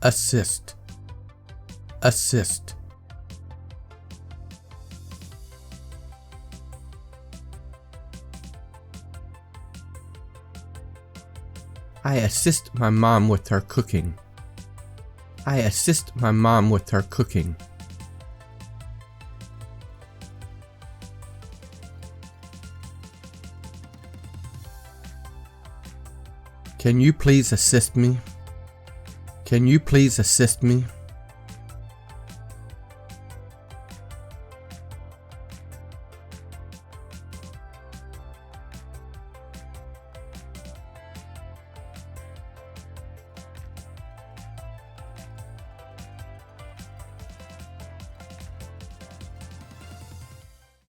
assist, assist. I assist my mom with her cooking. I assist my mom with her cooking. Can you please assist me? Can you please assist me?